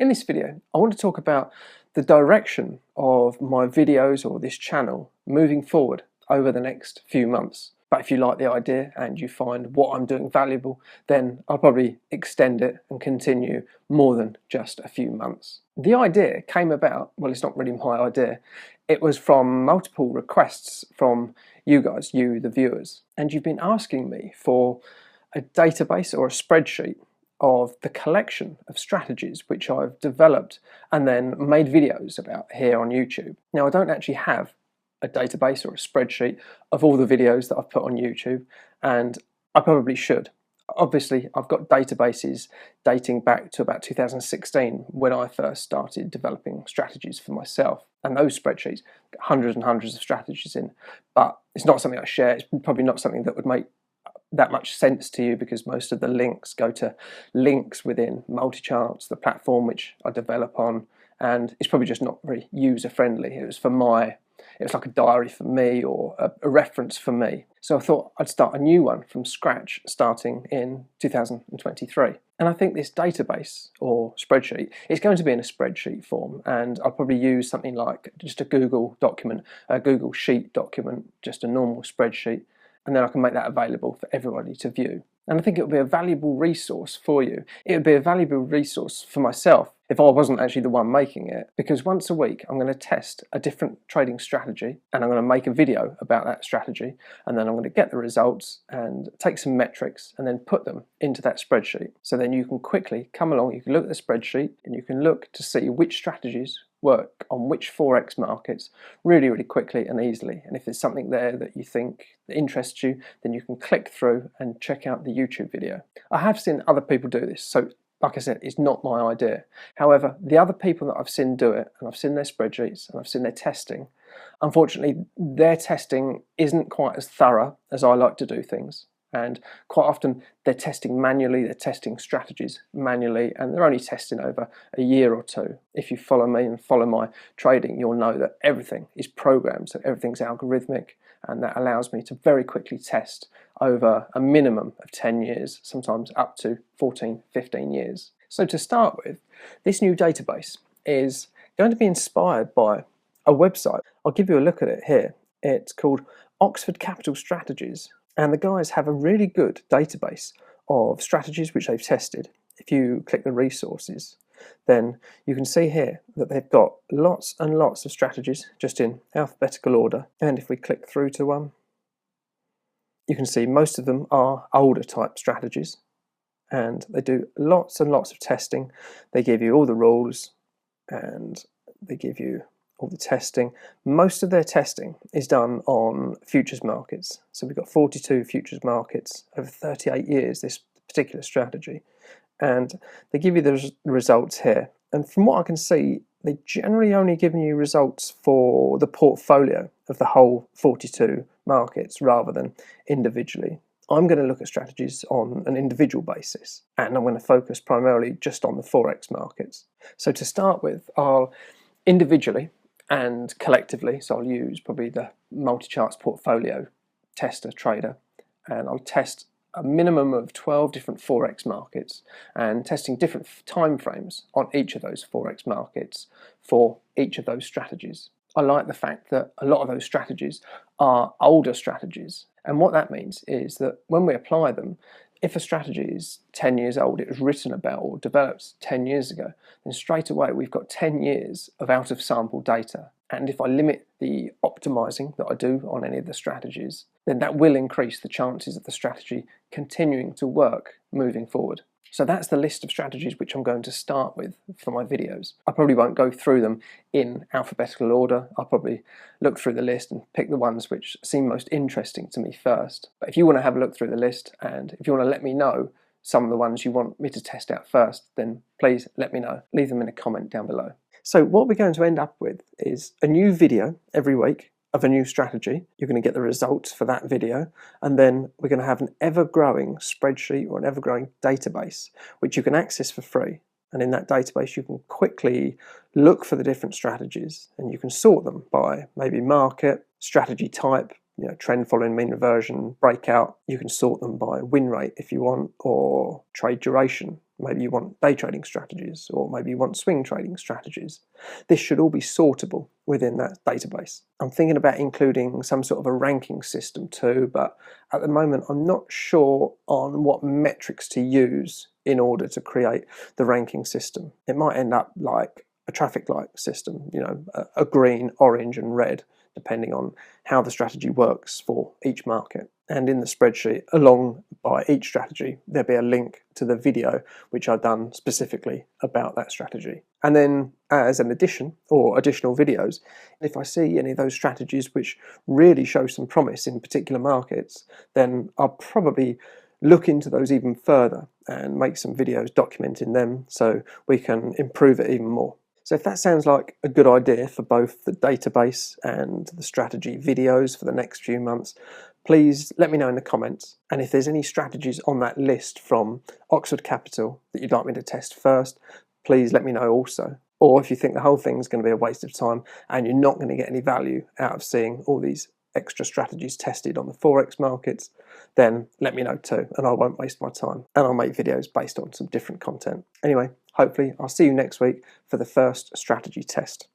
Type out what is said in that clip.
In this video, I want to talk about the direction of my videos or this channel moving forward over the next few months. But if you like the idea and you find what I'm doing valuable, then I'll probably extend it and continue more than just a few months. The idea came about, well, it's not really my idea. It was from multiple requests from you guys, you, the viewers. And you've been asking me for a database or a spreadsheet of the collection of strategies which I've developed and then made videos about here on YouTube. Now, I don't actually have a database or a spreadsheet of all the videos that I've put on YouTube, and I probably should. Obviously, I've got databases dating back to about 2016 when I first started developing strategies for myself, and those spreadsheets got hundreds and hundreds of strategies in, but it's not something I share. It's probably not something that would make that much sense to you because most of the links go to links within MultiCharts, the platform which I develop on, and it's probably just not very user friendly. It was like a diary for me or a reference for me. So I thought I'd start a new one from scratch starting in 2023. And I think this database or spreadsheet is going to be in a spreadsheet form, and I'll probably use something like just a Google document, a Google Sheet document, just a normal spreadsheet, and then I can make that available for everybody to view. And I think it would be a valuable resource for you. It would be a valuable resource for myself if I wasn't actually the one making it, because once a week I'm going to test a different trading strategy and I'm going to make a video about that strategy, and then I'm going to get the results and take some metrics and then put them into that spreadsheet. So then you can quickly come along, you can look at the spreadsheet and you can look to see which strategies work on which Forex markets really, really quickly and easily. And if there's something there that you think that interests you, then you can click through and check out the YouTube video. I have seen other people do this, so like I said, it's not my idea. However, the other people that I've seen do it, and I've seen their spreadsheets and I've seen their testing, unfortunately, their testing isn't quite as thorough as I like to do things. And quite often they're testing manually, they're testing strategies manually, and they're only testing over a year or two. If you follow me and follow my trading, you'll know that everything is programmed, so everything's algorithmic, and that allows me to very quickly test over a minimum of 10 years, sometimes up to 14, 15 years. So to start with, this new database is going to be inspired by a website. I'll give you a look at it here. It's called Oxford Capital Strategies. And the guys have a really good database of strategies which they've tested. If you click the resources, then you can see here that they've got lots and lots of strategies just in alphabetical order. And if we click through to one, you can see most of them are older type strategies. And they do lots and lots of testing. They give you all the rules and they give you all the testing. Most of their testing is done on futures markets. So we've got 42 futures markets over 38 years, this particular strategy. And they give you the results here. And from what I can see, they generally only give you results for the portfolio of the whole 42 markets rather than individually. I'm going to look at strategies on an individual basis, and I'm going to focus primarily just on the Forex markets. So to start with, I'll individually and collectively, so I'll use probably the MultiCharts portfolio tester trader, and I'll test a minimum of 12 different Forex markets and testing different time frames on each of those Forex markets for each of those strategies. I like the fact that a lot of those strategies are older strategies, and what that means is that when we apply them, if a strategy is 10 years old, it was written about or developed 10 years ago, then straight away we've got 10 years of out of sample data. And if I limit the optimizing that I do on any of the strategies, then that will increase the chances of the strategy continuing to work moving forward. So that's the list of strategies which I'm going to start with for my videos. I probably won't go through them in alphabetical order. I'll probably look through the list and pick the ones which seem most interesting to me first. But if you want to have a look through the list, and if you want to let me know some of the ones you want me to test out first, then please let me know. Leave them in a comment down below. So what we're going to end up with is a new video every week of a new strategy. You're going to get the results for that video, and then we're going to have an ever-growing spreadsheet or an ever-growing database which you can access for free. And in that database you can quickly look for the different strategies, and you can sort them by maybe market, strategy type, trend following, mean reversion, breakout. You can sort them by win rate if you want, or trade duration. Maybe you want day trading strategies, or maybe you want swing trading strategies. This should all be sortable within that database. I'm thinking about including some sort of a ranking system too, but at the moment I'm not sure on what metrics to use in order to create the ranking system. It might end up like a traffic light system, a green, orange and red, depending on how the strategy works for each market. And in the spreadsheet, along by each strategy, there'll be a link to the video which I've done specifically about that strategy. And then as an addition, or additional videos, if I see any of those strategies which really show some promise in particular markets, then I'll probably look into those even further and make some videos documenting them so we can improve it even more. So if that sounds like a good idea for both the database and the strategy videos for the next few months, please let me know in the comments. And if there's any strategies on that list from Oxford Capital that you'd like me to test first, please let me know also. Or if you think the whole thing is going to be a waste of time and you're not going to get any value out of seeing all these extra strategies tested on the Forex markets, then let me know too, and I won't waste my time. And I'll make videos based on some different content. Anyway, hopefully I'll see you next week for the first strategy test.